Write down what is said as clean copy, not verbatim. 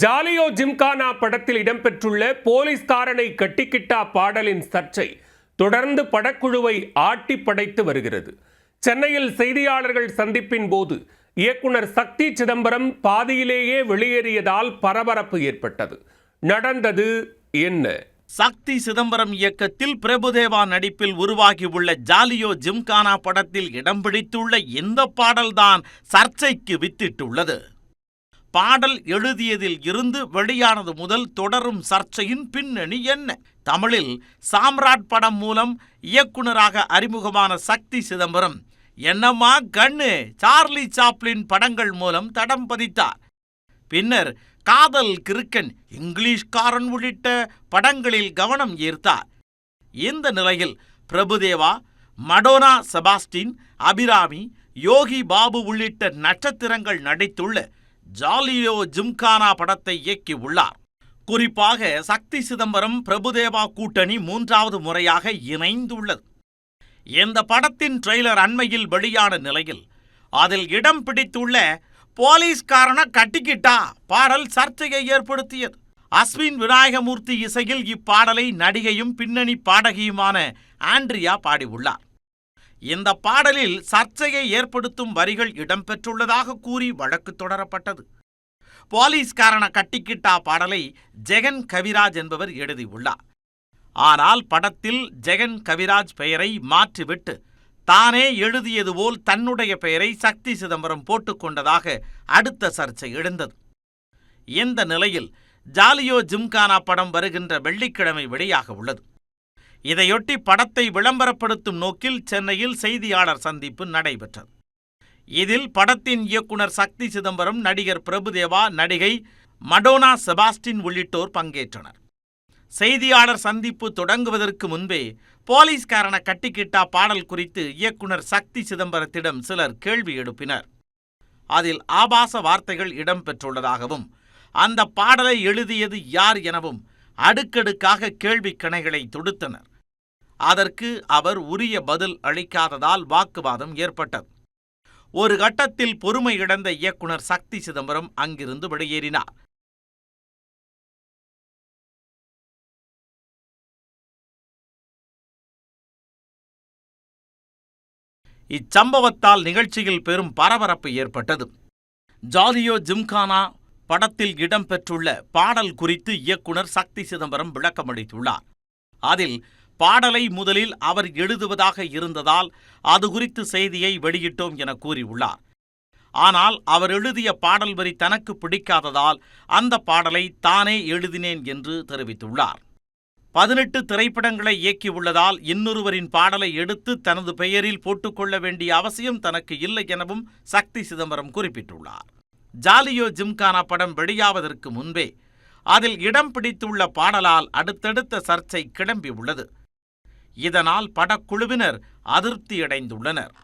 ஜாலியோ ஜிம்கானா படத்தில் இடம்பெற்றுள்ள போலீஸ்காரனை கட்டிக்கிட்டா பாடலின் சர்ச்சை தொடர்ந்து படக்குழுவை ஆட்டி படைத்து வருகிறது. சென்னையில் செய்தியாளர்கள் சந்திப்பின் போது இயக்குனர் சக்தி சிதம்பரம் பாதியிலேயே வெளியேறியதால் பரபரப்பு ஏற்பட்டது. நடந்தது என்ன? சக்தி சிதம்பரம் இயக்கத்தில் பிரபுதேவா நடிப்பில் உருவாகியுள்ள ஜாலியோ ஜிம்கானா படத்தில் இடம் பிடித்துள்ள இந்த பாடல்தான் சர்ச்சைக்கு வித்திட்டுள்ளது. பாடல் எழுதியதில் இருந்து வெளியானது முதல் தொடரும் சர்ச்சையின் பின்னணி என்ன? தமிழில் சாம்ராட் படம் மூலம் இயக்குனராக அறிமுகமான சக்தி சிதம்பரம் என்னம்மா கண்ணு, சார்லி சாப்ளின் படங்கள் மூலம் தடம் பதித்தார். பின்னர் காதல் கிறுக்கன், இங்கிலீஷ்காரன் உள்ளிட்ட படங்களில் கவனம் ஈர்த்தார். இந்த நிலையில் பிரபுதேவா, மடோனா செபாஸ்டின், அபிராமி, யோகி பாபு உள்ளிட்ட நட்சத்திரங்கள் நடித்துள்ள ஜாலியோ ஜிம்கானா படத்தை இயக்கி உள்ளார். குறிப்பாக சக்தி சிதம்பரம் பிரபுதேவா கூட்டணி 3வது முறையாக இணைந்துள்ளது. இந்த படத்தின் ட்ரெய்லர் அண்மையில் வெளியான நிலையில் அதில் இடம் பிடித்துள்ள போலீஸ்காரனை கட்டிக்கிட்டா பாடல் சர்ச்சையை ஏற்படுத்தியது. அஸ்வின் விநாயகமூர்த்தி இசையில் இப்பாடலை நடிகையும் பின்னணி பாடகியுமான ஆண்ட்ரியா பாடியுள்ளார். இந்த பாடலில் சர்ச்சையை ஏற்படுத்தும் வரிகள் இடம்பெற்றுள்ளதாக கூறி வழக்கு தொடரப்பட்டது. போலீஸ்காரனை கட்டிக்கிட்டா பாடலை ஜெகன் கவிராஜ் என்பவர் எழுதியுள்ளார். ஆனால் படத்தில் ஜெகன் கவிராஜ் பெயரை மாற்றிவிட்டு தானே எழுதியது போல் தன்னுடைய பெயரை சக்தி சிதம்பரம் போட்டுக்கொண்டதாக அடுத்த சர்ச்சை எழுந்தது. இந்த நிலையில் ஜாலியோ ஜிம்கானா படம் வருகின்ற வெள்ளிக்கிழமை வெளியாக உள்ளது. இதையொட்டி படத்தை விளம்பரப்படுத்தும் நோக்கில் சென்னையில் செய்தியாளர் சந்திப்பு நடைபெற்றது. இதில் படத்தின் இயக்குனர் சக்தி சிதம்பரம், நடிகர் பிரபுதேவா, நடிகை மடோனா செபாஸ்டின் உள்ளிட்டோர் பங்கேற்றனர். செய்தியாளர் சந்திப்பு தொடங்குவதற்கு முன்பே போலீஸ்காரனை கட்டிக்கிட்டா பாடல் குறித்து இயக்குனர் சக்தி சிதம்பரத்திடம் சிலர் கேள்வி எழுப்பினர். அதில் ஆபாச வார்த்தைகள் இடம்பெற்றுள்ளதாகவும் அந்த பாடலை எழுதியது யார் எனவும் அடுக்கடுக்காக கேள்வி கணைகளை தொடுத்தனர். அதற்கு அவர் உரிய பதில் அளிக்காததால் வாக்குவாதம் ஏற்பட்டது. ஒரு கட்டத்தில் பொறுமை இழந்த இயக்குனர் சக்தி சிதம்பரம் அங்கிருந்து வெளியேறினார். இச்சம்பவத்தால் நிகழ்ச்சியில் பெரும் பரபரப்பு ஏற்பட்டது. ஜாலியோ ஜிம்கானா படத்தில் இடம்பெற்றுள்ள பாடல் குறித்து இயக்குனர் சக்தி சிதம்பரம் விளக்கமளித்துள்ளார். அதில் பாடலை முதலில் அவர் எழுதுவதாக இருந்ததால் அது குறித்து செய்தியை வெளியிட்டோம் என கூறியுள்ளார். ஆனால் அவர் எழுதிய பாடல் வரி தனக்கு பிடிக்காததால் அந்த பாடலை தானே எழுதினேன் என்று தெரிவித்துள்ளார். 18 திரைப்படங்களை இயக்கியுள்ளதால் இன்னொருவரின் பாடலை எடுத்து தனது பெயரில் போட்டுக்கொள்ள வேண்டிய அவசியம் தனக்கு இல்லை எனவும் சக்தி சிதம்பரம் குறிப்பிட்டுள்ளார். ஜாலியோ ஜிம்கானா படம் வெளியாவதற்கு முன்பே அதில் இடம் பிடித்துள்ள பாடலால் அடுத்தடுத்த சர்ச்சை கிளம்பியுள்ளது. இதனால் படக்குழுவினர் அதிருப்தியடைந்துள்ளனர்.